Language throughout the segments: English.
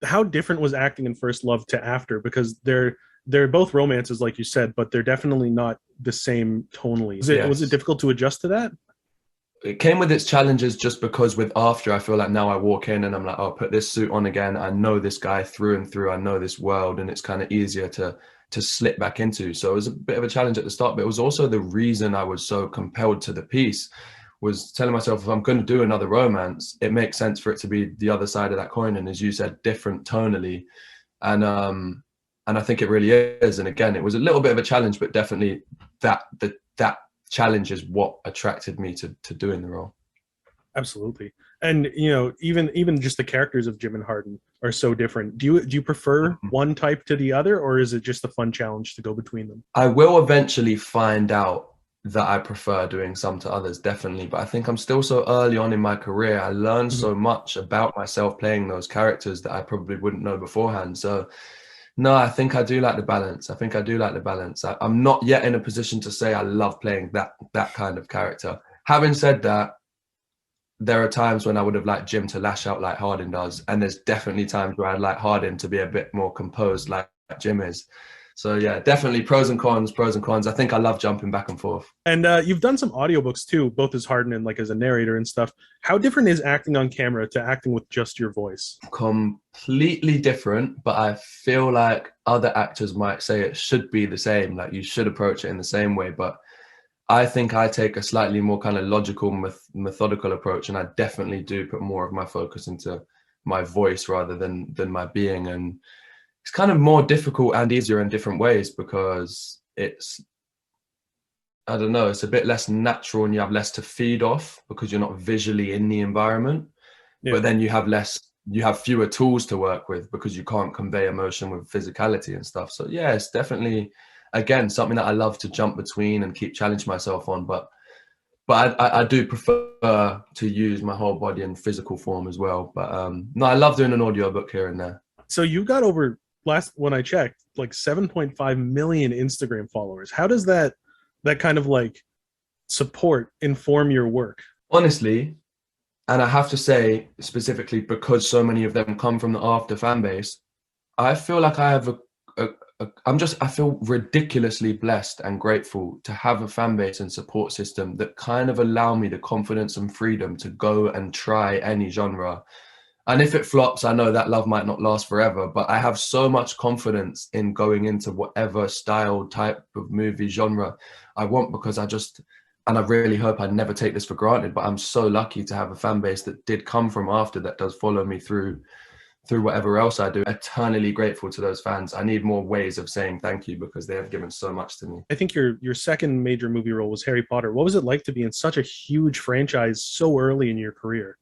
how different was acting in First Love to after? Because they're both romances, like you said, but they're definitely not the same tonally. Was it Yes. difficult to adjust to that? It came with its challenges just because with After, I feel like now I walk in and I'm like, oh, put this suit on again. I know this guy through and through. I know this world, and it's kind of easier to slip back into. So it was a bit of a challenge at the start, but it was also the reason I was so compelled to the piece was telling myself if I'm going to do another romance, it makes sense for it to be the other side of that coin. And as you said, different tonally. And I think it really is. And again, it was a little bit of a challenge, but definitely that challenge is what attracted me to doing the role. Absolutely. And even just the characters of Jim and Harden are so different. Do you prefer one type to the other, or is it just a fun challenge to go between them? I will eventually find out that I prefer doing some to others, definitely. But I think I'm still so early on in my career. I learned Mhm. so much about myself playing those characters that I probably wouldn't know beforehand. So no, I think I do like the balance. I think I do like the balance. I'm not yet in a position to say I love playing that kind of character. Having said that, there are times when I would have liked Jim to lash out like Hardin does, and there's definitely times where I'd like Hardin to be a bit more composed like Jim is. So yeah, definitely pros and cons, pros and cons. I think I love jumping back and forth. And you've done some audiobooks too, both as Harden and like as a narrator and stuff. How different is acting on camera to acting with just your voice? Completely different, but I feel like other actors might say it should be the same, like you should approach it in the same way. But I think I take a slightly more kind of logical, methodical approach, and I definitely do put more of my focus into my voice rather than my being. And it's kind of more difficult and easier in different ways because it's, I don't know, it's a bit less natural and you have less to feed off because you're not visually in the environment. Yeah. But then you have fewer tools to work with because you can't convey emotion with physicality and stuff. So yeah, it's definitely again something that I love to jump between and keep challenging myself on. But I do prefer to use my whole body in physical form as well. But no, I love doing an audiobook here and there. So you got over, last when I checked, like 7.5 million Instagram followers. How does that kind of like support inform your work? Honestly, and I have to say specifically because so many of them come from the After fan base, I feel like I have a, I feel ridiculously blessed and grateful to have a fan base and support system that kind of allow me the confidence and freedom to go and try any genre. And if it flops, I know that love might not last forever, but I have so much confidence in going into whatever style, type of movie, genre I want because and I really hope I never take this for granted, but I'm so lucky to have a fan base that did come from After that does follow me through whatever else I do. Eternally grateful to those fans. I need more ways of saying thank you because they have given so much to me. I think your second major movie role was Harry Potter. What was it like to be in such a huge franchise so early in your career?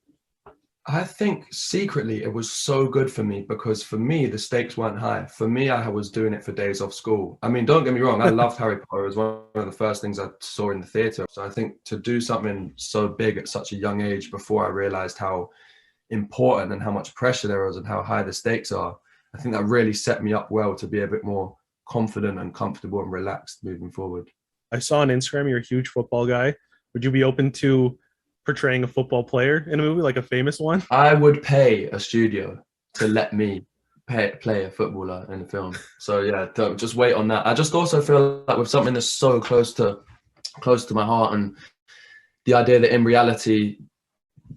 I think secretly it was so good for me because for me, the stakes weren't high. For me, I was doing it for days off school. I mean, don't get me wrong, I loved Harry Potter. It was one of the first things I saw in the theatre. So I think to do something so big at such a young age before I realised how important and how much pressure there was and how high the stakes are, I think that really set me up well to be a bit more confident and comfortable and relaxed moving forward. I saw on Instagram you're a huge football guy. Would you be open to portraying a football player in a movie, like a famous one? I would pay a studio to let me play a footballer in a film. So yeah, just wait on that. I just also feel like with something that's so close to my heart and the idea that in reality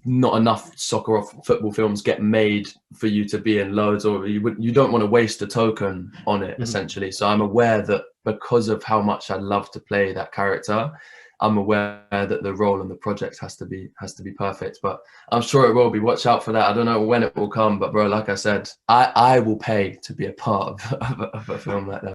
not enough soccer or football films get made for you to be in loads, or you don't want to waste a token on it Mhm. essentially. So I'm aware that because of how much I love to play that character, I'm aware that the role and the project has to be perfect. But I'm sure it will be. Watch out for that. I don't know when it will come, but bro, like I said, I will pay to be a part of, of a film like that.